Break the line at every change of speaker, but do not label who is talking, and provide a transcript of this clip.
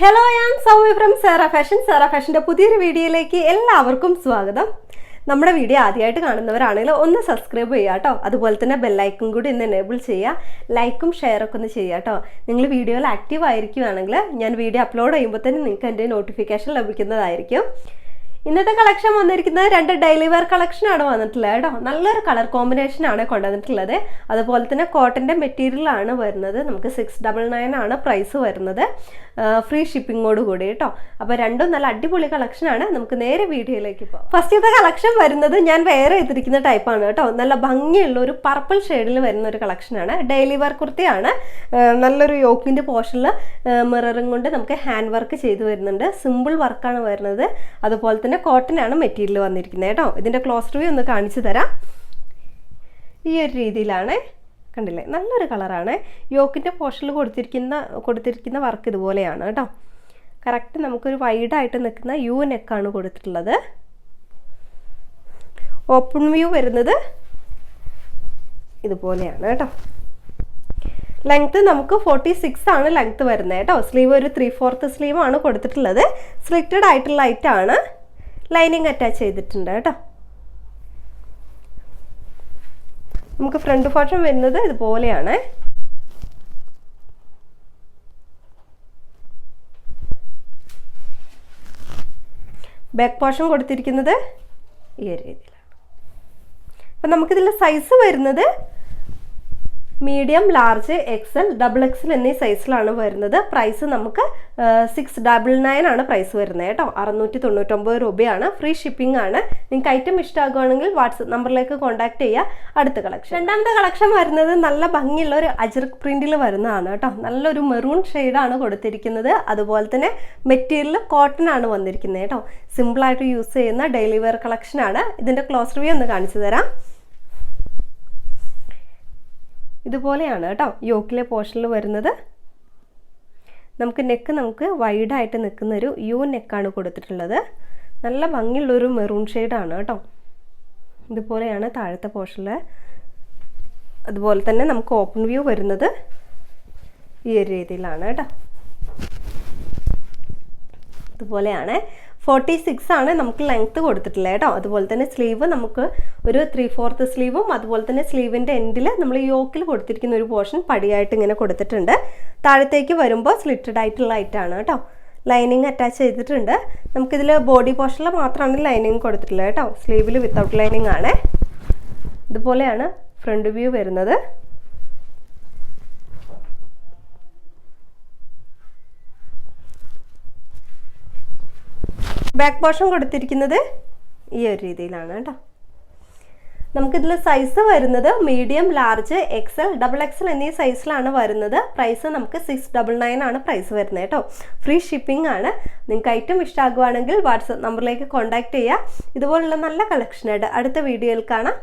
Hello, ഞാൻ Saumya from Sara fashion. Sara ഫാഷൻ്റെ പുതിയൊരു വീഡിയോയിലേക്ക് എല്ലാവർക്കും സ്വാഗതം. നമ്മുടെ വീഡിയോ ആദ്യമായിട്ട് കാണുന്നവരാണെങ്കിൽ ഒന്ന് സബ്സ്ക്രൈബ് ചെയ്യുക കേട്ടോ. അതുപോലെ തന്നെ ബെല്ലൈക്കൺ കൂടി ഒന്ന് എനേബിൾ ചെയ്യുക. ലൈക്കും ഷെയറൊക്കെ ഒന്ന് ചെയ്യുക കേട്ടോ. നിങ്ങൾ വീഡിയോയിൽ ആക്റ്റീവ് ആയിരിക്കുകയാണെങ്കിൽ ഞാൻ വീഡിയോ അപ്ലോഡ് ചെയ്യുമ്പോൾ തന്നെ നിങ്ങൾക്ക് എൻ്റെ നോട്ടിഫിക്കേഷൻ ലഭിക്കുന്നതായിരിക്കും. ഇന്നത്തെ കളക്ഷൻ വന്നിരിക്കുന്നത് 2 ഡെയിലി വെയർ കളക്ഷനാണ് വന്നിട്ടുള്ളത് കേട്ടോ. നല്ലൊരു കളർ കോമ്പിനേഷനാണ് കൊണ്ടുവന്നിട്ടുള്ളത്. അതുപോലെ തന്നെ കോട്ടൻ്റെ മെറ്റീരിയലാണ് വരുന്നത്. നമുക്ക് 699 ആണ് പ്രൈസ് വരുന്നത്, ഫ്രീ ഷിപ്പിങ്ങോട് കൂടി കേട്ടോ. അപ്പോൾ രണ്ടും നല്ല അടിപൊളി കളക്ഷനാണ്. നമുക്ക് നേരെ വീഡിയോയിലേക്ക് പോകാം. ഫസ്റ്റത്തെ കളക്ഷൻ വരുന്നത് ഞാൻ വെയർ ചെയ്തിരിക്കുന്ന ടൈപ്പാണ് കേട്ടോ. നല്ല ഭംഗിയുള്ള ഒരു പർപ്പിൾ ഷെയ്ഡിൽ വരുന്ന ഒരു കളക്ഷനാണ്. ഡെയിലി വെയർ കുർത്തിയാണ്. നല്ലൊരു യോക്കിൻ്റെ പോർഷനിൽ മിററിങ് കൊണ്ട് നമുക്ക് ഹാൻഡ് വർക്ക് ചെയ്ത് വരുന്നുണ്ട്. സിമ്പിൾ വർക്കാണ് വരുന്നത്. അതുപോലെ തന്നെ കോട്ടനാണ് മെറ്റീരിയൽ വന്നിരിക്കുന്നത് കേട്ടോ. ഇതിൻ്റെ ക്ലോസ് റിവ്യൂ ഒന്ന് കാണിച്ചു തരാം. ഈ ഒരു രീതിയിലാണ്, കണ്ടില്ലേ, നല്ലൊരു കളറാണ്. യോക്കിൻ്റെ പോർഷനിൽ കൊടുത്തിരിക്കുന്ന വർക്ക് ഇതുപോലെയാണ് കേട്ടോ. കറക്റ്റ് നമുക്കൊരു വൈഡായിട്ട് നിൽക്കുന്ന യു നെക്കാണ് കൊടുത്തിട്ടുള്ളത്. ഓപ്പൺ വ്യൂ വരുന്നത് ഇതുപോലെയാണ് കേട്ടോ. ലെങ്ത്ത് നമുക്ക് 46 ആണ് ലെങ്ത്ത് വരുന്നത് കേട്ടോ. സ്ലീവ് ഒരു 3/4 സ്ലീവാണ് കൊടുത്തിട്ടുള്ളത്. സ്ലിറ്റഡ് ആയിട്ടുള്ള ലൈറ്റാണ്. ലൈനിങ് അറ്റാച്ച് ചെയ്തിട്ടുണ്ട് കേട്ടോ. നമുക്ക് ഫ്രണ്ട് പോർഷൻ വരുന്നത് ഇതുപോലെയാണ്. ബാക്ക് പോർഷൻ കൊടുത്തിരിക്കുന്നത് ഈ ഒരു രീതിയിലാണ്. അപ്പം നമുക്കിതിൽ സൈസ് വരുന്നത് മീഡിയം, ലാർജ്, XL, XXL എന്നീ സൈസിലാണ് വരുന്നത്. പ്രൈസ് നമുക്ക് 699 ആണ് പ്രൈസ് വരുന്നത് കേട്ടോ. 699 രൂപയാണ്. ഫ്രീ ഷിപ്പിംഗ് ആണ്. നിങ്ങൾക്ക് ഐറ്റം ഇഷ്ടമാകുകയാണെങ്കിൽ വാട്സപ്പ് നമ്പറിലേക്ക് കോൺടാക്ട് ചെയ്യുക. അടുത്ത കളക്ഷൻ, രണ്ടാമത്തെ കളക്ഷൻ വരുന്നത് നല്ല ഭംഗിയുള്ള ഒരു അജ്രക് പ്രിന്റിൽ വരുന്നതാണ് കേട്ടോ. നല്ലൊരു മെറൂൺ ഷെയ്ഡാണ് കൊടുത്തിരിക്കുന്നത്. അതുപോലെ തന്നെ മെറ്റീരിയൽ കോട്ടൺ ആണ് വന്നിരിക്കുന്നത് കേട്ടോ. സിമ്പിളായിട്ട് യൂസ് ചെയ്യുന്ന ഡെയിലി വെയർ കളക്ഷനാണ്. ഇതിൻ്റെ ക്ലോസ് റിവ്യൂ ഒന്ന് കാണിച്ചു തരാം. ഇതുപോലെയാണ് കേട്ടോ യോക്കിലെ പോർഷനിൽ വരുന്നത്. നമുക്ക് വൈഡായിട്ട് നിൽക്കുന്ന ഒരു യു നെക്കാണ് കൊടുത്തിട്ടുള്ളത്. നല്ല ഭംഗിയുള്ളൊരു മെറൂൺ ഷെയ്ഡാണ് കേട്ടോ. ഇതുപോലെയാണ് താഴത്തെ പോർഷനിൽ. അതുപോലെ തന്നെ നമുക്ക് ഓപ്പൺ വ്യൂ വരുന്നത് ഈ ഒരു രീതിയിലാണ് കേട്ടോ. ഇതുപോലെയാണ്. 46 ആണ് നമുക്ക് ലെങ്ത്ത് കൊടുത്തിട്ടുള്ളത് കേട്ടോ. അതുപോലെ തന്നെ സ്ലീവ് നമുക്ക് ഒരു 3/4 സ്ലീവും അതുപോലെ തന്നെ സ്ലീവിൻ്റെ എൻഡിൽ നമ്മൾ യോക്കിൽ കൊടുത്തിരിക്കുന്ന ഒരു പോർഷൻ പടിയായിട്ട് ഇങ്ങനെ കൊടുത്തിട്ടുണ്ട്. താഴത്തേക്ക് വരുമ്പോൾ സ്ലിറ്റഡ് ആയിട്ടുള്ള ലൈറ്റാണ് കേട്ടോ. ലൈനിങ് അറ്റാച്ച് ചെയ്തിട്ടുണ്ട്. നമുക്കിതിൽ ബോഡി പോർഷനിൽ മാത്രമാണ് ലൈനിങ് കൊടുത്തിട്ടുള്ളത് കേട്ടോ. സ്ലീവിൽ വിത്തൗട്ട് ലൈനിങ് ആണ്. ഇതുപോലെയാണ് ഫ്രണ്ട് വ്യൂ വരുന്നത്. ബാക്ക് പോർഷൻ കൊടുത്തിരിക്കുന്നത് ഈ ഒരു രീതിയിലാണ് കേട്ടോ. നമുക്കിതിൽ സൈസ് വരുന്നത് മീഡിയം, ലാർജ്, XL, XXL എന്നീ സൈസിലാണ് വരുന്നത്. പ്രൈസ് നമുക്ക് 699 ആണ് പ്രൈസ് വരുന്നത് കേട്ടോ. ഫ്രീ ഷിപ്പിംഗ് ആണ്. നിങ്ങൾക്ക് ഐറ്റം ഇഷ്ടമാകുകയാണെങ്കിൽ വാട്സപ്പ് നമ്പറിലേക്ക് കോൺടാക്ട് ചെയ്യുക. ഇതുപോലുള്ള നല്ല കളക്ഷനായിട്ട് അടുത്ത വീഡിയോയിൽ കാണാം.